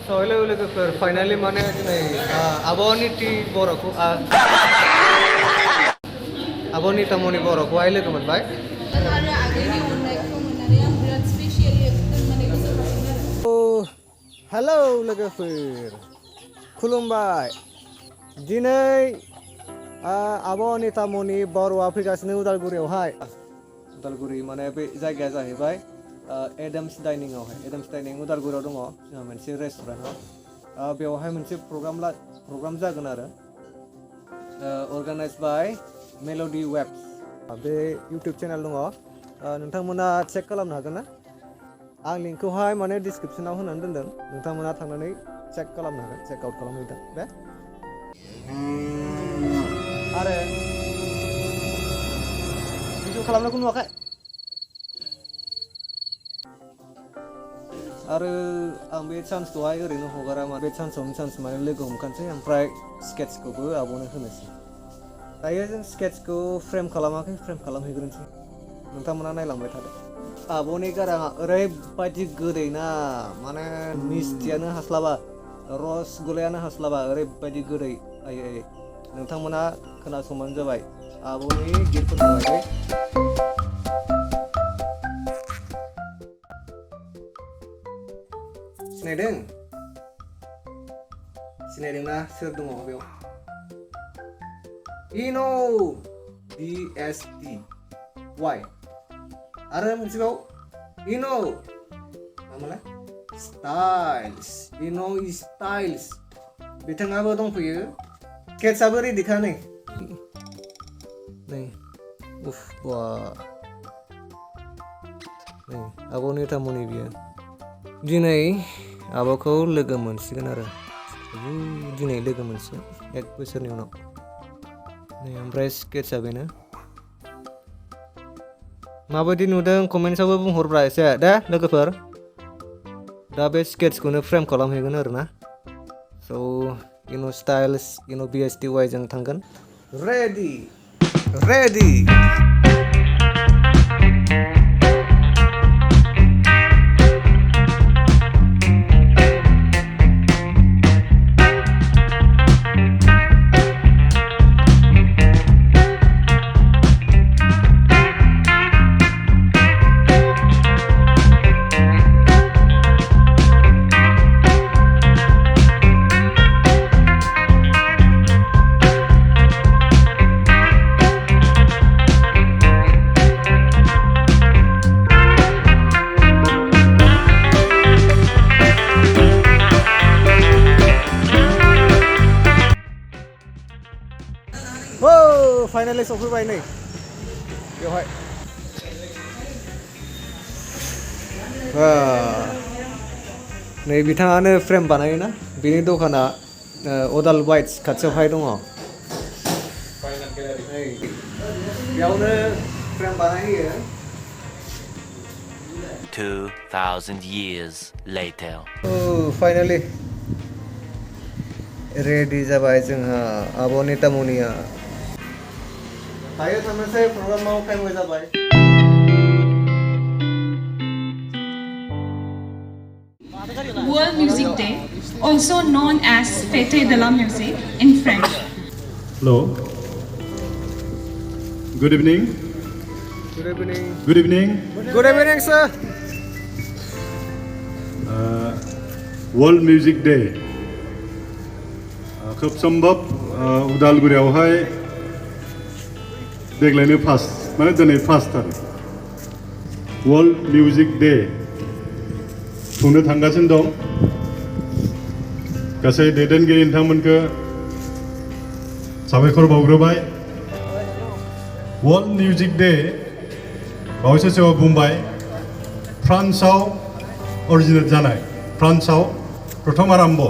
So hello logofer finally mane Nitamoni Boro ko Nitamoni Boro ko ay logo moनबाय Hello logofer Khulumbai Dinay Nitamoni Boro फैगासिनो उदालगुरियावहाय Udalguri mane बे जायगाया जाहैबाय Adams dining आवहाय Adams dining उदालगुरियाव दङ जोंहा मोनसे रेस्टुरेन्टआव बेवहाय मोनसे प्रग्राम जागोन आरो अर्गानाइज बाय मेल'डि वेब्स बे इउटिउब चेनेल दङ नोंथांमोना चेक खालामनो हागोन ना आं लिंकखौहाय माने डिसक्रिपसनाव होनानै दोनदों नोंथांमोना थांनानै चेक खालामनो हागोन चेक आउट खालामहैदों दे आरो भिडिअ खालामनायखौ नुवाखै आरो आं बे चान्सखौहाय ओरैनो हगारा बे चान्सआवनो चान्स माने लोगो हमखानोसै ओमफ्राय स्केट्सखौबो आब'नो होनोसै दायो जों स्केट्सखौ फ्रेम खालामाखै फ्रेम खालामहैग्रोनोसै नोंथांमोना नायलांबाय थादो आब'नि गाराङा ओरैबायदि गोदै ना माने मिस्टियानो हास्लाबा रसगुल्लायानो हास्लाबा ओरैबायदि गोदै आयै नोंथांमोना खोनासंबानो जाबाय आब'नि गितफोरखौहाय सिनायदोंना सोर दङ बेयाव इनो BSTY आरो मोनसेबाव इनो मामोनलाय स्टाइल्स इनो स्टाइल्स बिथाङाबो दंफैयो स्केट्सआबो रेडिखा नै उफ बा नै आब'नि नितामनि बियो दिनै आब'खौ लोगो मोनसिगोन आरो दिनै लोगो मोनसिगोन 1 बोसोरनि उनाव नै ओमफ्राय स्केट्सआ बेनो माबायदि नुदों कमेन्ट्सआवबो बुंहरब्रा एसे दे लोगोफोर दा बे स्केट्सखौनो फ्रेम खालामहैगोन आरोना स' इनो स्टाइल्स इनो BSTY जों थांगोन रेडि फाइनालि सफैबाय नै बेवहाय नै बिथाङानो फ्रेम बानायोना बिनि दखाना उदाल वाइट्स खाथियावहाय दङ बेयावनो फ्रेम बानायो 2000 years later फाइनालि रेडि जाबाय जोंहा आब' नितामनिया दायो थांनोसै प्रग्रामाव टाइम जाबाय World Music Day, also known as Fête de la Musique in French. Hello. Good evening. Good evening. Good evening. Good evening, sir. World Music Day. खोब सम्भब उदालगुरियावहाय देग्लायनो first माने दिनै first आरो वर्ल्ड मिउजिक डे खुंनो थांगासिनो दं गासै दैदेनगिरि नोंथांमोनखौ साबायखर बावग्रोबाय वर्ल्ड मिउजिक डे बावैसो सिगाङाव बुंबाय फ्रान्सआव अरिजिनेट जानाय फ्रान्सआव प्रथम आरम्भ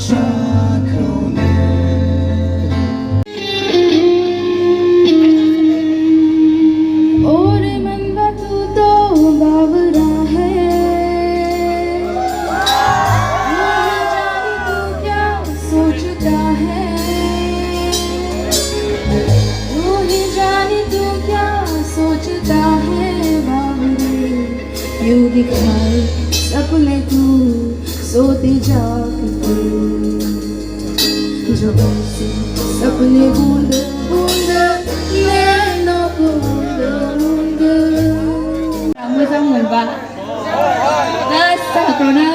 Try दिखाई सपने तू सोते जागते जो बरसे सपने बूंद बूंद नैनों को बूंद मोजां मोनबा गासिबोखौनो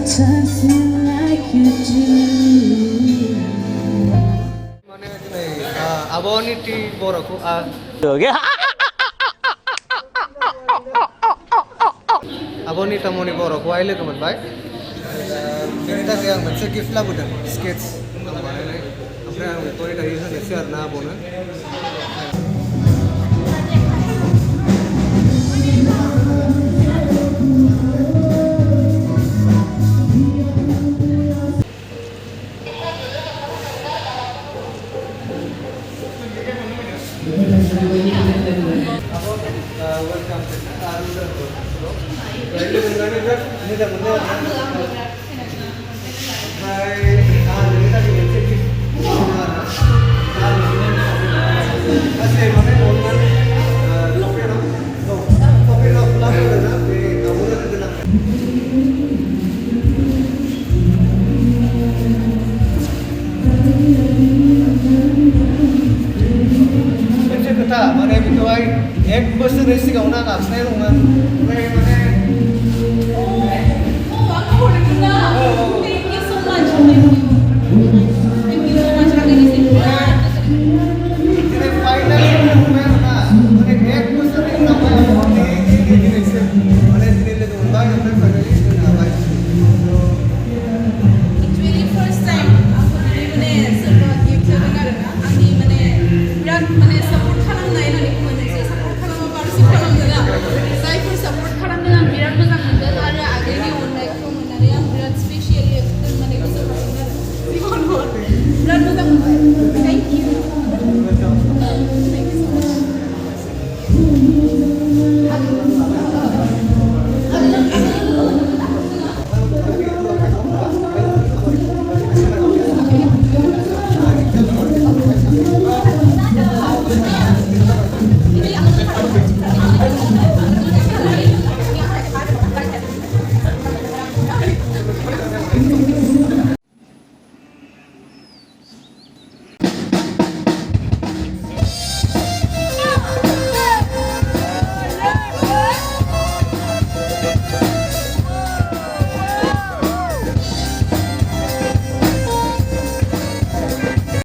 touch me like you do. Mana ini aboni ti boroku aboni Nitamoni Boro ku aile kemen baik. Ini tadi yang mwnse gift lah bukan sketch. Apa yang itu dari sana share na abona. Mana itu ay, ek bus resi kau nak aksai rungan, mana. Thank you so much. Thank you so much, Ragini.